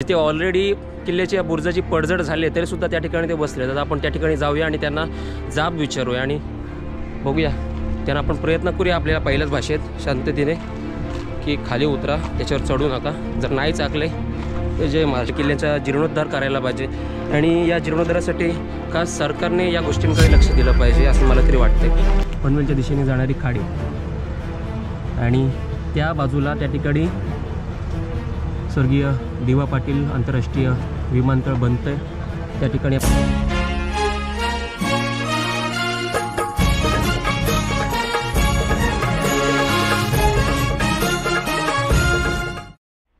ते ऑलरेडी किल्ल्याच्या बुरुजाची पडझड झाली आहे तरीसुद्धा त्या ठिकाणी ते बसले. तर आपण त्या ठिकाणी जाऊया आणि त्यांना जाब विचारूया आणि बघूया. त्यांना आपण प्रयत्न करूया आपल्याला पहिल्याच भाषेत शांततेने की खाली उतरा, त्याच्यावर चढू नका. जर नाही चाकले तर जे महाराष्ट्र किल्ल्याचा जीर्णोद्धार करायला पाहिजे आणि या जीर्णोद्धारासाठी खास सरकारने या गोष्टींकडे लक्ष दिलं पाहिजे असं मला तरी वाटतं. पनवेलच्या दिशेने जाणारी खाडी आणि त्या बाजूला त्या ठिकाणी स्वर्गीय डी.वाय. पाटील आंतरराष्ट्रीय विमानतळ बनतं आहे. त्या ठिकाणी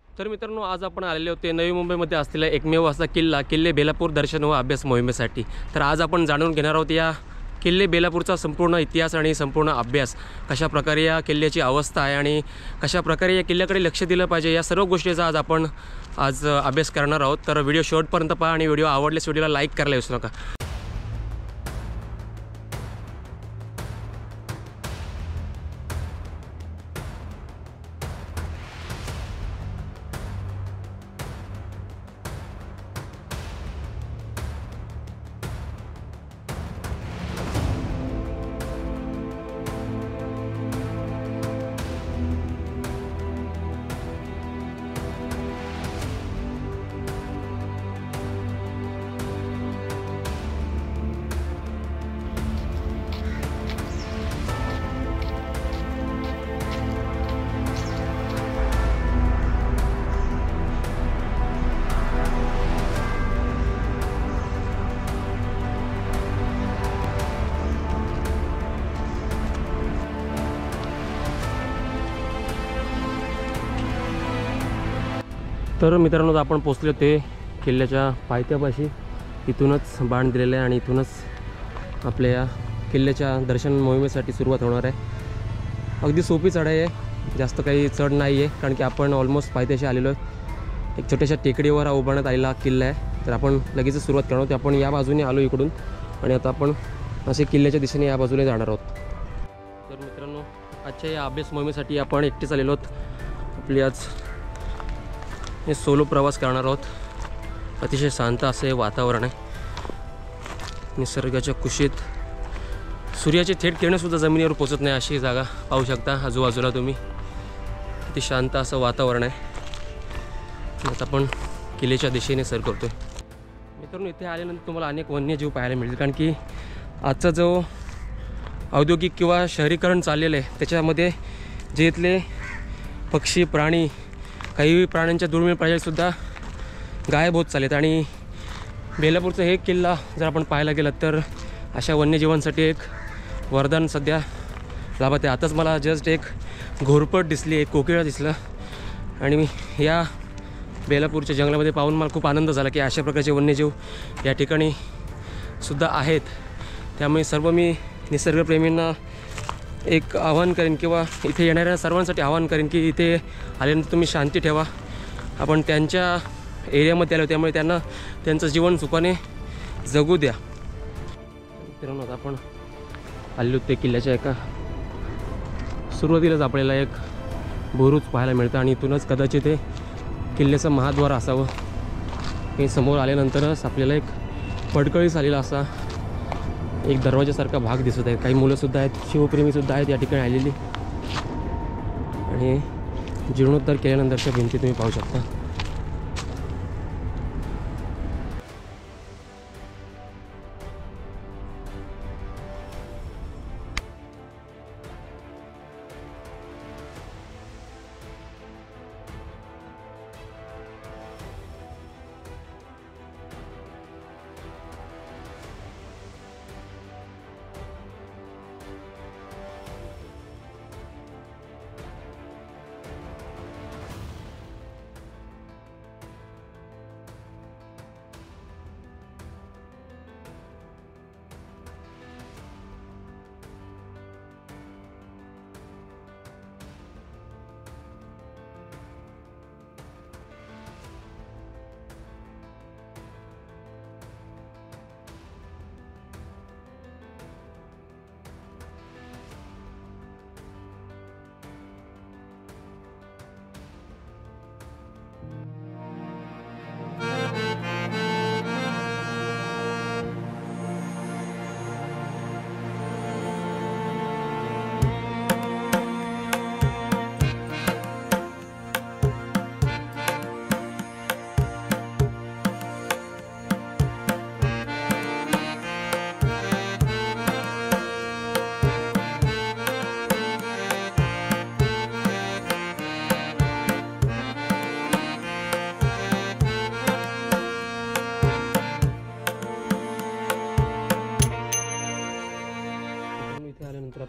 तर मित्रांनो, आज आपण आलेले होते नवी मुंबईमध्ये असलेला एकमेव असा किल्ले बेलापूर दर्शन व अभ्यास मोहिमेसाठी. तर आज आपण जाणून घेणार आहोत या किल्ले बेलापूरचा संपूर्ण इतिहास आणि संपूर्ण अभ्यास, कशाप्रकारे या किल्ल्याची अवस्था आहे आणि कशाप्रकारे या किल्ल्याकडे लक्ष दिलं पाहिजे, या सर्व गोष्टीचा आज आपण अभ्यास करणार आहोत. तर व्हिडिओ शेवटपर्यंत पहा आणि व्हिडिओ आवडल्यास व्हिडिओला लाईक करायला विसरू नका. तर मित्रांनो, आपण पोचले होते किल्ल्याच्या पायथ्यापाशी. इथूनच बाण दिलेलं आहे आणि इथूनच आपल्या या किल्ल्याच्या दर्शन मोहिमेसाठी सुरुवात होणार आहे. अगदी सोपी चढाई आहे, जास्त काही चढ नाही आहे, कारण की आपण ऑलमोस्ट पायथ्याशी आलेलो आहे. एक छोट्याशा टेकडीवर हा उभारण्यात आलेला किल्ला आहे. तर आपण लगेचच सुरुवात करणार आहोत. आपण या बाजूने आलो इकडून आणि आता आपण असे किल्ल्याच्या दिशेने या बाजूने जाणार आहोत. तर मित्रांनो, आजच्या या अभ्यास मोहिमेसाठी आपण एकटेच आलेलो आहोत. आपली आज हे सोलो प्रवास करणार आहोत. अतिशय शांत असे वातावरण आहे, निसर्गाच्या कुशीत सूर्याचे थेट किरणंसुद्धा जमिनीवर पोचत नाही अशी जागा पाहू शकता आजूबाजूला तुम्ही. किती शांत असं वातावरण आहे. आता आपण किल्ल्याच्या दिशेने सर करतोय. मित्रांनो, इथे आल्यानंतर तुम्हाला अनेक वन्यजीव पाहायला मिळतील, कारण की आजचा जो औद्योगिक किंवा शहरीकरण चाललेलं आहे त्याच्यामध्ये जे इथले पक्षी प्राणी, काही प्राण्यांच्या दुर्मिळ प्रजातीसुद्धा गायब होत चाललेत. आणि बेलापूरचं हे किल्ला जर आपण पाहायला गेलं तर अशा वन्यजीवांसाठी एक वरदान सध्या लाभत आहे. आताच मला जस्ट एक घोरपट दिसली, एक कोकिळा दिसलं आणि या बेलापूरच्या जंगलामध्ये पाहून मला खूप आनंद झाला की अशा प्रकारचे वन्यजीव या ठिकाणी सुद्धा आहेत. त्यामुळे सर्व मी निसर्गप्रेमींना एक आवाहन करेन किंवा इथे येणाऱ्या सर्वांसाठी आवाहन करेन की इथे आल्यानंतर तुम्ही शांती ठेवा. आपण त्यांच्या एरियामध्ये आलो त्यामुळे त्यांना त्यांचं जीवन सुखाने जगू द्या. मित्रांनो, आता आपण आलेलो ते किल्ल्याच्या एका सुरुवातीलाच आपल्याला एक बुरुज पाहायला मिळतं आणि इथूनच कदाचित ते किल्ल्याचं महाद्वार असावं. हे समोर आल्यानंतरच आपल्याला एक फडकळीस आलेला असा एक दरवाजासारखा भाग दिसत आहे. काही मुलंसुद्धा आहेत, शिवप्रेमीसुद्धा आहेत या ठिकाणी आलेली आणि जीर्णोद्धार केल्यानंतरच्या भिंती तुम्ही पाहू शकता.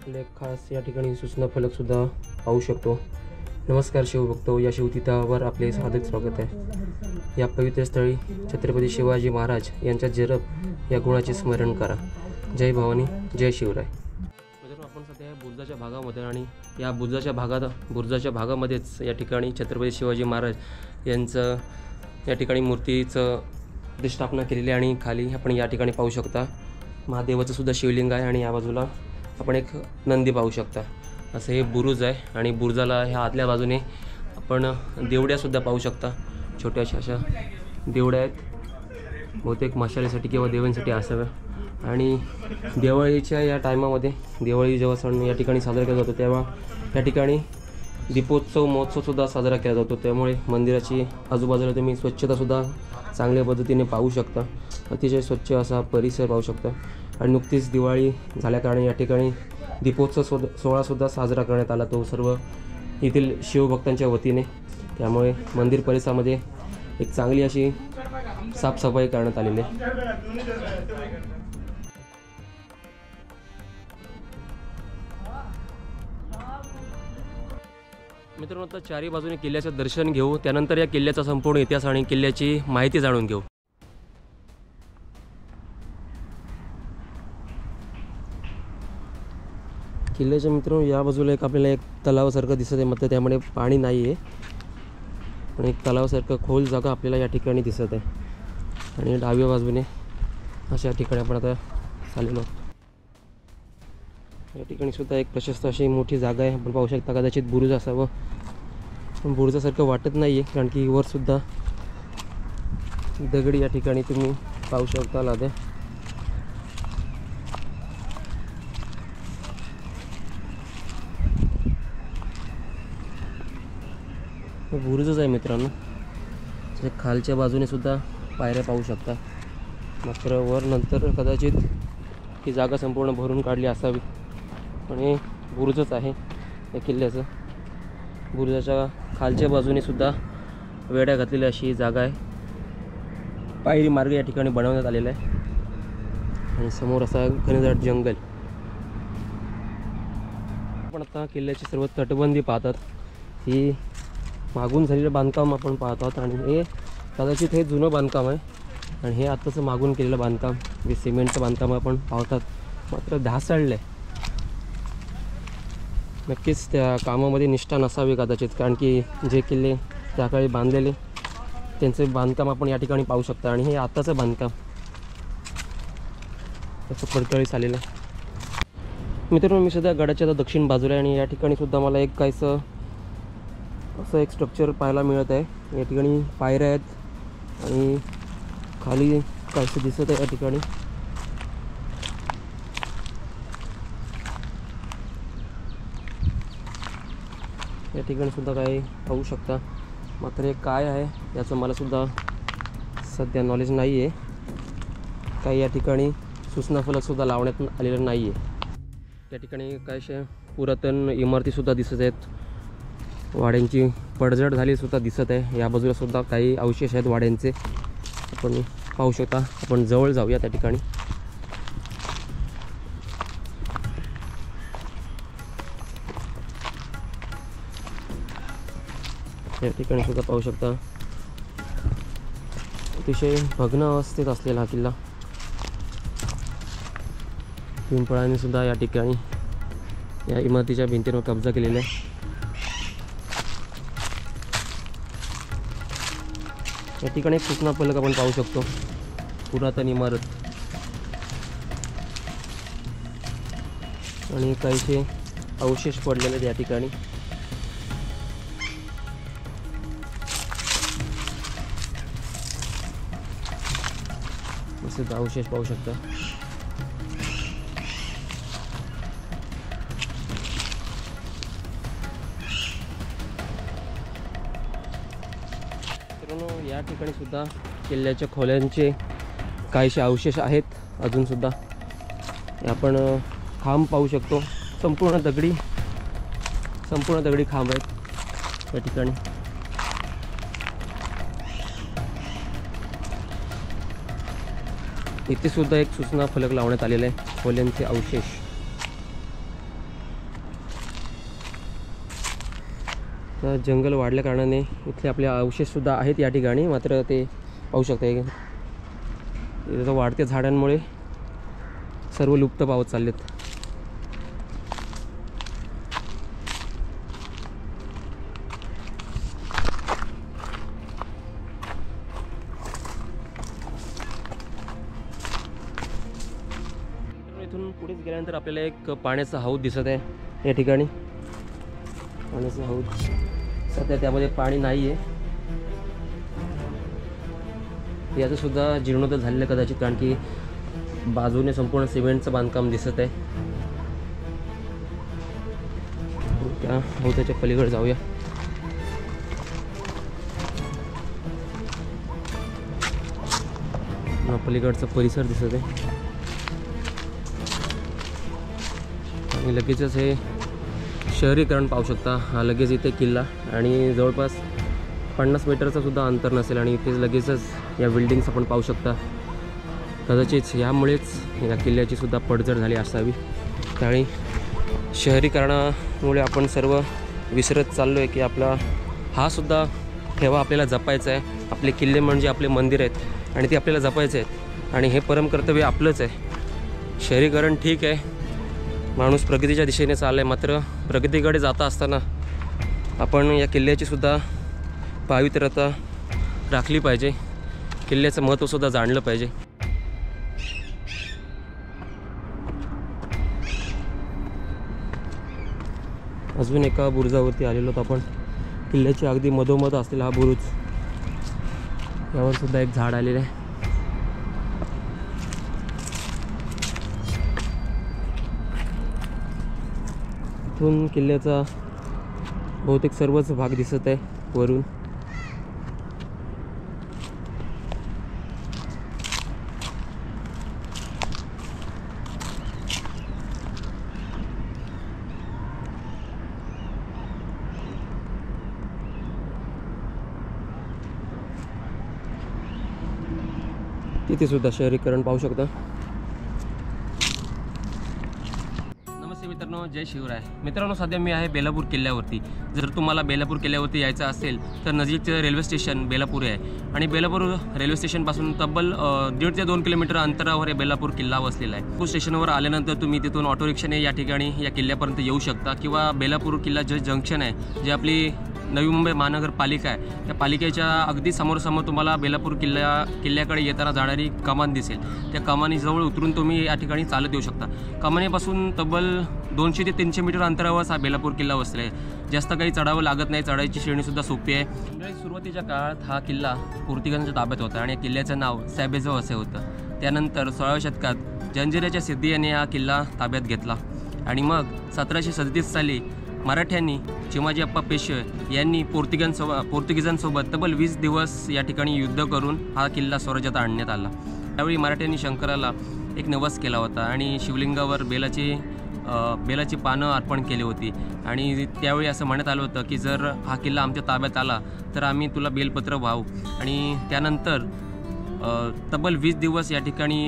आपले खास या ठिकाणी सूचना फलकसुद्धा पाहू शकतो. नमस्कार शिवभक्तो, या शिवतीर्थावर आपले हार्दिक स्वागत आहे. या पवित्र स्थळी छत्रपती शिवाजी महाराज यांच्या जरब या गुणाचे स्मरण करा. जय भवानी, जय शिवराय. मित्रांनो, आपण सध्या बुर्जाच्या भागामध्ये आणि या बुर्जाच्या भागामध्येच या ठिकाणी छत्रपती शिवाजी महाराज यांचं या ठिकाणी मूर्तीचं प्रतिष्ठापना केलेली आहे आणि खाली आपण या ठिकाणी पाहू शकता महादेवाचं सुद्धा शिवलिंग आहे आणि या बाजूला आपण एक नंदी पाहू शकता. असं हे बुरुज आहे आणि बुरुजाला ह्या आतल्या बाजूने आपण देवड्यासुद्धा पाहू शकता. छोट्याशा अशा देवड्या आहेत, बहुतेक मशालीसाठी किंवा देवांसाठी असाव्या. आणि दिवाळीच्या या टायमामध्ये दिवाळी जेव्हा सण या ठिकाणी साजरा केला जातो तेव्हा या ठिकाणी दीपोत्सव महोत्सवसुद्धा साजरा केला जातो. त्यामुळे मंदिराची आजूबाजूला तुम्ही स्वच्छतासुद्धा चांगल्या पद्धतीने पाहू शकता. अतिशय स्वच्छ असा परिसर पाहू शकता. आणि नुकतीच दिवाळी झाल्याकारणे या ठिकाणी दीपोत्सव सोहळासुद्धा साजरा करण्यात आला, तो सर्व येथील शिवभक्तांच्या वतीने. त्यामुळे मंदिर परिसरामध्ये एक चांगली अशी साफसफाई करण्यात आलेली आहे. मित्रांनो, आता चारी बाजूने किल्ल्याचं दर्शन घेऊ, त्यानंतर या किल्ल्याचा संपूर्ण इतिहास आणि किल्ल्याची माहिती जाणून घेऊ. किल्ल्याच्या मित्रांनो या बाजूला आपल्याला एक तलावासारखं दिसत आहे, मात्र त्यामध्ये पाणी नाही आहे. पण एक तलावासारखं खोल जागा आपल्याला या ठिकाणी दिसत आहे. आणि डाव्या बाजूने अशा ठिकाणी आपण आता चाललेलो. या ठिकाणी सुद्धा एक प्रशस्त अशी मोठी जागा आहे. आपण पाहू शकता कदाचित बुरुज असावं, पण बुरुजासारखं वाटत नाही आहे, कारण की वरसुद्धा दगडी या ठिकाणी तुम्ही पाहू शकता लाद्या. बुरुजच आहे मित्रांनो. त्याच्या खालच्या बाजूने सुद्धा पायऱ्या पाहू शकता, मात्र वर नंतर कदाचित ही जागा संपूर्ण भरून काढली असावी. पण हे बुरुजच आहे या किल्ल्याचं. बुरुजाच्या खालच्या बाजूने सुद्धा वेड्या घातलेली अशी जागा आहे. पायरी मार्ग या ठिकाणी बनवण्यात आलेला आहे आणि समोर असा घनदाट जंगल. आपण आता किल्ल्याची सर्व तटबंदी पाहतात. ही मागून झालेलं बांधकाम आपण पाहत आहोत आणि हे कदाचित हे जुनं बांधकाम आहे आणि हे आत्ताचं मागून केलेलं बांधकाम, जे सिमेंटचं बांधकाम आपण पाहतात, मात्र ढासळलं आहे. नक्कीच त्या कामामध्ये निष्ठा नसावी कदाचित, कारण की जे किल्ले त्या काळी बांधलेले त्यांचे बांधकाम आपण या ठिकाणी पाहू शकता. आणि हे आत्ताचं बांधकाम त्याचं पडतळीस आलेलं आहे. मित्रांनो, मी सध्या गडाच्या दक्षिण बाजूला आहे आणि या ठिकाणी सुद्धा मला एक काहीसं असं एक स्ट्रक्चर पाहायला मिळत आहे. या ठिकाणी पायऱ्या आहेत आणि खाली काहीसं दिसत आहे या ठिकाणी. या ठिकाणी सुद्धा काही पाहू शकता, मात्र हे काय आहे याचं मला सुद्धा सध्या नॉलेज नाही आहे. काही या ठिकाणी सूचना फलकसुद्धा लावण्यात आलेलं नाही आहे. या ठिकाणी काहीशा पुरातन इमारतीसुद्धा दिसत आहेत. वाड्यांची पडझड झाली सुद्धा दिसत आहे. या बाजूला सुद्धा काही अवशेष आहेत वाड्यांचे, आपण पाहू शकता. आपण जवळ जाऊया त्या ठिकाणी. या ठिकाणी सुद्धा पाहू शकता अतिशय भग्न अवस्थेत असलेला हा किल्ला. पिंपळाने सुद्धा या ठिकाणी या इमारतीच्या भिंतींवर कब्जा केलेला आहे. या ठिकाणी एक सूचना फलक आपण पाहू शकतो, पुरातन इमारत आणि काहीसे अवशेष पडलेले आहेत या ठिकाणी. असे अवशेष पाहू शकता. या ठिकाणी सुद्धा किल्ल्याच्या खोल्यांचे काहीसे अवशेष आहेत अजूनसुद्धा. आपण खांब पाहू शकतो, संपूर्ण दगडी खांब आहेत या ठिकाणी. इथे सुद्धा एक सूचना फलक लावण्यात आलेला आहे, खोल्यांचे अवशेष. तर जंगल वाढल्या कारणाने इथले आपले अवशेषसुद्धा आहेत या ठिकाणी, मात्र ते पाहू शकता इथं वाढत्या झाडांमुळे सर्व लुप्त पावत चाललेत. इथून पुढेच गेल्यानंतर आपल्याला एक पाण्याचा हौद दिसत आहे या ठिकाणी. पाण्याचा हौद सध्या त्यामध्ये पाणी नाही आहे. याचं सुद्धा जीर्णोद्धार झालेलं कदाचित, कारण की बाजूने संपूर्ण सिमेंटचं बांधकाम दिसत आहे. त्या हौदाच्या पलीकडे जाऊया. पलीकडचा परिसर दिसत आहे आणि लगेचच हे शहरीकरण पाहू शकता. हा लगेच इथे किल्ला आणि जवळपास 50 मीटरचं सुद्धा अंतर नसेल आणि इथे लगेचच या बिल्डिंग्स आपण पाहू शकता. कदाचित यामुळेच या किल्ल्याची सुद्धा पडझड झाली असावी. त्यावेळी शहरीकरणामुळे आपण सर्व विसरत चाललो आहे की आपला हा सुद्धा ठेवा आपल्याला जपायचा आहे. आपले किल्ले म्हणजे आपले मंदिर आहेत आणि ते आपल्याला जपायचे आहेत आणि हे परमकर्तव्य आपलंच आहे. शहरीकरण ठीक आहे, माणूस प्रगतीच्या दिशेने चालला आहे, मात्र प्रगतीकडे जाता असताना आपण या किल्ल्याची सुद्धा पावित्र्यता राखली पाहिजे. किल्ल्याचं महत्त्वसुद्धा जाणलं पाहिजे. अजून एका बुरुजावरती आलेलो आहोत आपण. किल्ल्याच्या अगदी मधोमध असलेला हा बुरुज, यावर सुद्धा एक झाड आलेलं आहे. इथून किल्ल्याचा बहुतेक सर्वच भाग दिसत आहे वरून. तिथे सुद्धा शहरीकरण पाहू शकता. नमस्ते मित्रांनो, जय शिवराय. मित्रांनो, सध्या मी आहे बेलापूर किल्ल्यावरती. जर तुम्हाला बेलापूर किल्ल्यावरती यायचं असेल तर नजीकचं रेल्वे स्टेशन बेलापूर आहे आणि बेलापूर रेल्वे स्टेशनपासून तब्बल 1.5 ते 2 किलोमीटर अंतरावर हे बेलापूर किल्ला वसलेला आहे. बेलापूर स्टेशनवर आल्यानंतर तुम्ही तिथून ऑटो रिक्षाने या ठिकाणी या किल्ल्यापर्यंत येऊ शकता किंवा बेलापूर किल्ला जे जंक्शन आहे, जे आपली नवी मुंबई महानगरपालिका आहे, त्या पालिकेच्या अगदी समोर तुम्हाला बेलापूर किल्ल्याकडे येताना जाणारी कमान दिसेल. त्या कमानीजवळ उतरून तुम्ही या ठिकाणी चालत येऊ शकता. कमानीपासून तब्बल 200 ते 300 मीटर अंतरावर हा बेलापूर किल्ला वसला आहे. जास्त काही चढावं लागत नाही, चढायची श्रेणीसुद्धा सोपी आहे. सुरुवातीच्या काळात हा किल्ला पोर्तुगीजांच्या ताब्यात होता आणि या किल्ल्याचं नाव सॅबेझो असे होतं. त्यानंतर 16व्या शतकात जंजिऱ्याच्या सिद्धी याने हा किल्ला ताब्यात घेतला आणि मग 1737 साली मराठ्यांनी चिमाजी अप्पा पेशवे यांनी पोर्तुगीजांसोबत तब्बल 20 दिवस या ठिकाणी युद्ध करून हा किल्ला स्वराज्यात आणण्यात आला. त्यावेळी मराठ्यांनी शंकराला एक नवस केला होता आणि शिवलिंगावर बेलाची पानं अर्पण केली होती आणि त्यावेळी असं म्हणण्यात आलं होतं की जर हा किल्ला आमच्या ताब्यात आला तर आम्ही तुला बेलपत्र वाहू. आणि त्यानंतर तब्बल 20 दिवस या ठिकाणी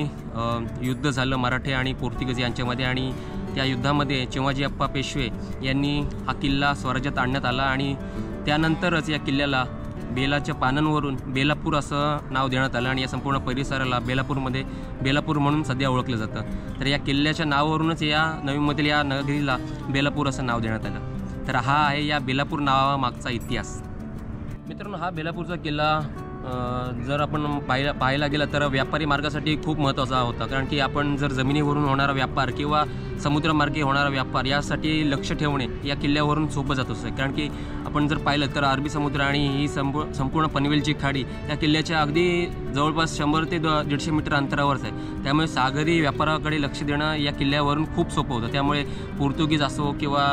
युद्ध झालं मराठे आणि पोर्तुगीज यांच्यामध्ये आणि त्या युद्धामध्ये चिमाजी अप्पा पेशवे यांनी हा किल्ला स्वराज्यात आणण्यात आला आणि त्यानंतरच या किल्ल्याला बेलाच्या पानांवरून बेलापूर असं नाव देण्यात आलं आणि या संपूर्ण परिसराला बेलापूर म्हणून सध्या ओळखलं जातं. तर या किल्ल्याच्या नावावरूनच या नवीमधील या नगरीला बेलापूर असं नाव देण्यात आलं. तर हा आहे या बेलापूर नावामागचा इतिहास. मित्रांनो, हा बेलापूरचा किल्ला जर आपण पाहायला गेलं तर व्यापारी मार्गासाठी खूप महत्त्वाचा होता, कारण की आपण जर जमिनीवरून होणारा व्यापार किंवा समुद्रमार्गे होणारा व्यापार यासाठी लक्ष ठेवणे या किल्ल्यावरून सोपं जात असतं. कारण की आपण जर पाहिलं तर अरबी समुद्र आणि ही संपूर्ण पनवेलची खाडी या किल्ल्याच्या अगदी जवळपास 100 ते 150 मीटर अंतरावरच आहे. त्यामुळे सागरी व्यापाराकडे लक्ष देणं या किल्ल्यावरून खूप सोपं होतं. त्यामुळे पोर्तुगीज असो किंवा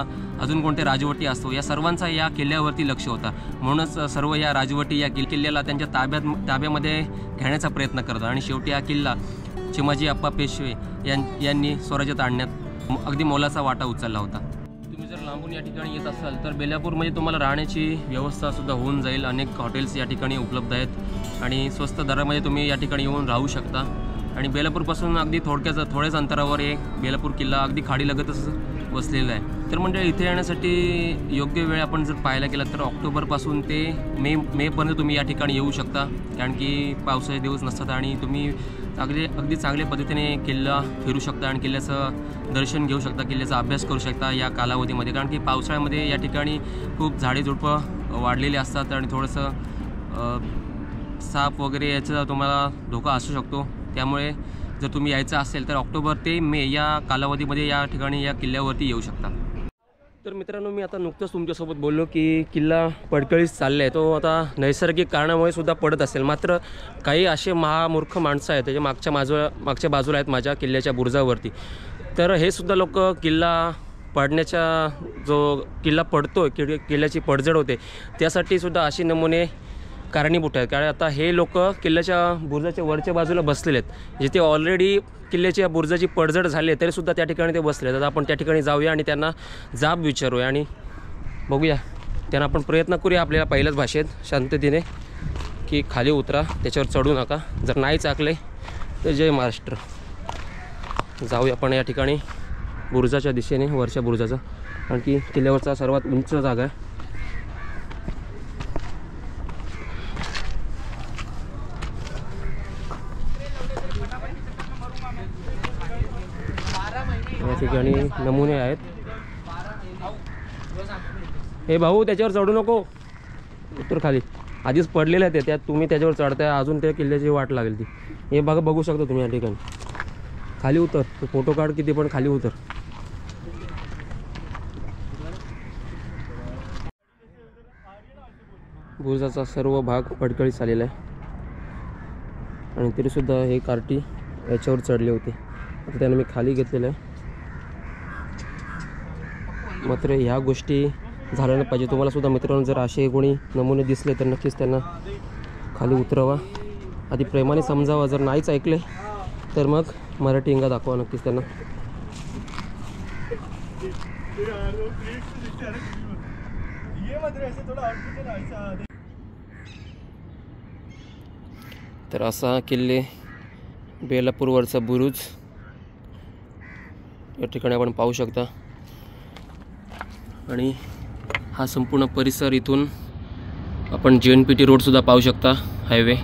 अजून कोणते राजवटी असो, या सर्वांचा या किल्ल्यावरती लक्ष होता. म्हणूनच सर्व या राजवटी या किल्ल्याला त्यांच्या ताब्यामध्ये घेण्याचा प्रयत्न करतात आणि शेवटी हा किल्ला चिमाजी अप्पा पेशवे यांनी स्वराज्यात आणण्यात अगदी मोलाचा वाटा उचलला होता. तुम्ही जर लांबून या ठिकाणी येत असाल तर बेलापूरमध्ये तुम्हाला राहण्याची व्यवस्थासुद्धा होऊन जाईल. अनेक हॉटेल्स या ठिकाणी उपलब्ध आहेत आणि स्वस्त दरामध्ये तुम्ही या ठिकाणी येऊन राहू शकता. आणि बेलापूरपासून अगदी थोड्याच अंतरावर एक बेलापूर किल्ला अगदी खाडीलगतच वसलेलं आहे। तर म्हणजे इथे येण्यासाठी योग्य वेळ आपण जर पाहायला गेला तर ऑक्टोबरपासून ते मेपर्यंत तुम्ही या ठिकाणी येऊ शकता, कारण की पावसाचे दिवस नसतात आणि तुम्ही अगदी चांगल्या पद्धतीने किल्ला फिरू शकता आणि किल्ल्याचं दर्शन घेऊ शकता, किल्ल्याचा अभ्यास करू शकता या कालावधीमध्ये। कारण की पावसाळ्यामध्ये या ठिकाणी खूप झाडे झुडपं वाढलेली असतात आणि थोडंसं साप वगैरे याचा तुम्हाला धोका असू शकतो। त्यामुळे जर तुम्ही यायचं असेल तर ऑक्टोबर ते मे या कालावधीमध्ये या ठिकाणी या किल्ल्यावरती येऊ शकता। तर मित्रांनो, मी आता नुकतंच तुमच्यासोबत बोललो की किल्ला पडकळीस चालला आहे, तो आता नैसर्गिक कारणामुळे सुद्धा पडत असेल। मात्र काही असे महामूर्ख माणसं आहेत त्याच्या मागच्या बाजूला आहेत माझ्या किल्ल्याच्या बुरुजावरती, तर हे सुद्धा लोक किल्ला पडण्याच्या जो किल्ला पडतो किल्ल्याची पडझड होते त्यासाठी सुद्धा अशी नमुने कारणीभूत आहेत। कारण आता हे लोक किल्ल्याच्या बुरुजाच्या वरच्या बाजूला बसलेले आहेत, जिथे ऑलरेडी किल्ल्याच्या बुरुजाची पडझड झाली आहे तरीसुद्धा त्या ठिकाणी ते बसले आहेत। आता आपण त्या ठिकाणी जाऊया आणि त्यांना जाब विचारूया आणि बघूया, त्यांना आपण प्रयत्न करूया आपल्याला पहिल्याच भाषेत शांततेने की खाली उतरा, त्याच्यावर चढू नका, जर नाहीच ऐकले तर जय महाराष्ट्र। जाऊया आपण या ठिकाणी बुरुजाच्या दिशेने, वरच्या बुरुजाचा, कारण की किल्ल्यावरचा सर्वात उंच जागा आहे। या ठिकाणी नमुने आहेत। हे भाऊ, त्याच्यावर चढू नको, उतर खाली, आधीच पडलेले आहेत त्यात, तुम्ही त्याच्यावर चढताय, अजून त्या किल्ल्याची वाट लागेल ती। हे बघू शकता तुम्ही या ठिकाणी, खाली उतर, फोटो काढ किती पण खाली उतर। बुरुजाचा सर्व भाग पडकळीस आलेला आहे आणि तरीसुद्धा हे कार्टी याच्यावर चढले होते, आता त्याने मी खाली घेतलेलं आहे। मात्र ह्या गोष्टी झाल्या नाही पाहिजे। तुम्हाला सुद्धा मित्रांनो जर असे कोणी नमुने दिसले तर नक्कीच त्यांना खाली उतरवा, आधी प्रेमाने समजावा, जर नाहीच ऐकले तर मग मराठी इंगा दाखवा नक्कीच त्यांना। तर असा किल्ले बेलापूरवरचा बुरुज या ठिकाणी आपण पाहू शकता आणि हा संपूर्ण परिसर, इथून आपण JNPT रोडसुद्धा पाहू शकता, हायवे,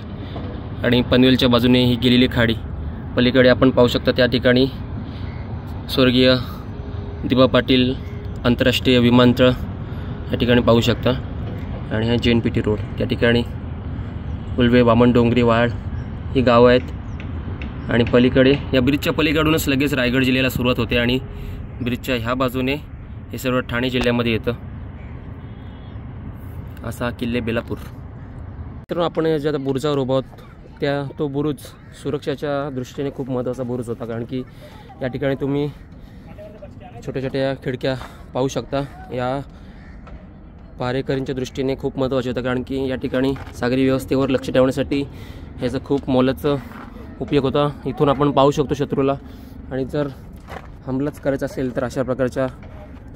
आणि पनवेलच्या बाजूने ही गेलेली खाडी, पलीकडे आपण पाहू शकता त्या ठिकाणी स्वर्गीय दिबा पाटील आंतरराष्ट्रीय विमानतळ या ठिकाणी पाहू शकता, आणि हा JNPT रोड, त्या ठिकाणी उल्वे, वामन डोंगरी, वाळ ही गावं आहेत। आणि पलीकडे या ब्रिजच्या पलीकडूनच लगेच रायगड जिल्ह्याला सुरुवात होते आणि ब्रिजच्या ह्या बाजूने हे सर्व ठाणे जिल्ह्यामध्ये येतं। असा किल्ले बेलापूर। तर आपण ज्या बुरुजावर उभा आहोत तो बुरुज सुरक्षेच्या दृष्टीने खूप महत्त्वाचा बुरुज होता, कारण की या ठिकाणी तुम्ही छोट्या छोट्या खिडक्या पाहू शकता। या पहारेकरींच्या दृष्टीने खूप महत्त्वाचे होतं, कारण की या ठिकाणी सागरी व्यवस्थेवर लक्ष ठेवण्यासाठी ह्याचं खूप मोलाचं उपयोग होता। इथून आपण पाहू शकतो शत्रूला, आणि जर हमलाच करायचा असेल तर अशा प्रकारच्या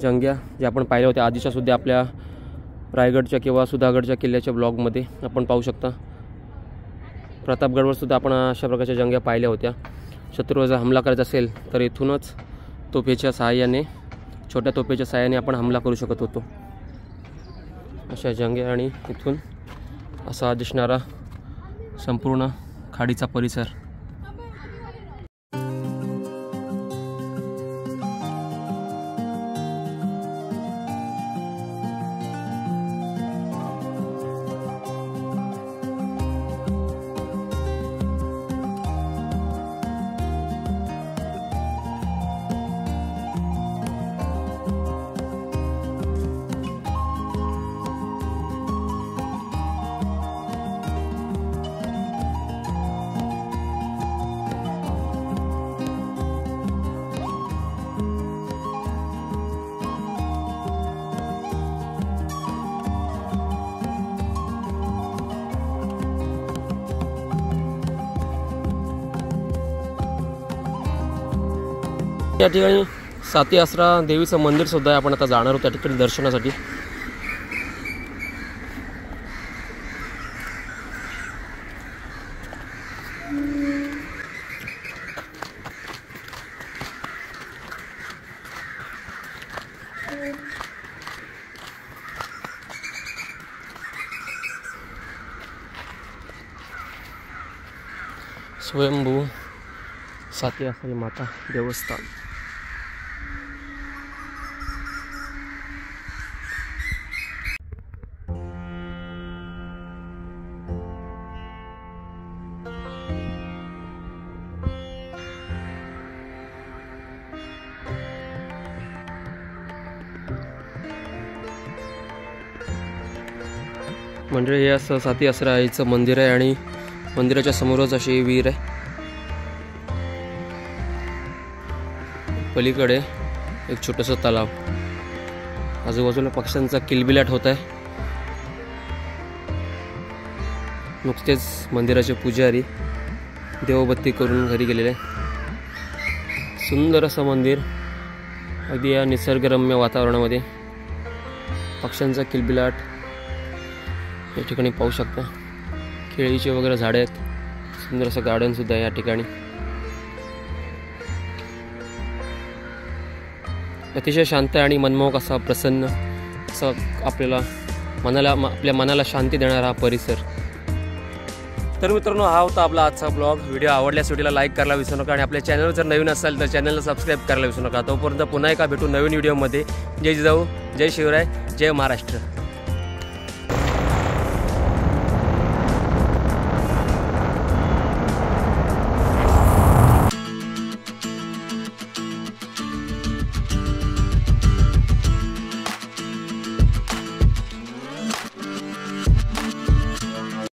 जंग्या ज्या आपण पाहिल्या होत्या आधीच्या सुद्धा आपल्या रायगडच्या किंवा सुधागडच्या किल्ल्याच्या ब्लॉगमध्ये आपण पाहू शकता। प्रतापगडवर सुद्धा आपण अशा प्रकारच्या जंग्या पाहिल्या होत्या। शत्रूवर जर हमला करायचा असेल तर इथूनच तोफेच्या सहाय्याने, छोट्या तोफेच्या सहाय्याने आपण हमला करू शकत होतो, अशा जंग्या। आणि इथून असा दिसणारा संपूर्ण खाडीचा परिसर। या ठिकाणी साती आसरा देवीचं मंदिर सुद्धा आहे, आपण आता जाणार आहोत त्या ठिकाणी दर्शनासाठी। स्वयंभू साती आसरी माता देवस्थान. म्हणजे हे असं साती आसरा आईचं मंदिर आहे आणि मंदिराच्या समोरच अशी विहीर आहे. पलीकडे एक छोटंसं तलाव. आजूबाजूला पक्ष्यांचा किलबिलाट होत आहे. नुकतेच मंदिराचे पुजारी देवबत्ती करून घरी गेलेले. सुंदर असं मंदिर अगदी या निसर्गरम्य वातावरणामध्ये. पक्ष्यांचा किलबिलाट या ठिकाणी पाहू शकता. केळीचे वगैरे झाडे आहेत. सुंदर असं गार्डन सुद्धा आहे या ठिकाणी. अतिशय शांत आणि मनमोहक असा प्रसन्न असं आपल्या मनाला शांती देणारा हा परिसर. तर मित्रांनो, हा होता आपला आजचा ब्लॉग. व्हिडिओ आवडल्यास व्हिडिओला लाईक करायला विसरू नका आणि आपल्या चॅनलवर जर नवीन असाल तर चॅनलला सबस्क्राईब करायला विसरू नका. तोपर्यंत पुन्हा एका भेटू नवीन व्हिडिओमध्ये. जय जिजाऊ, जय शिवराय, जय महाराष्ट्र.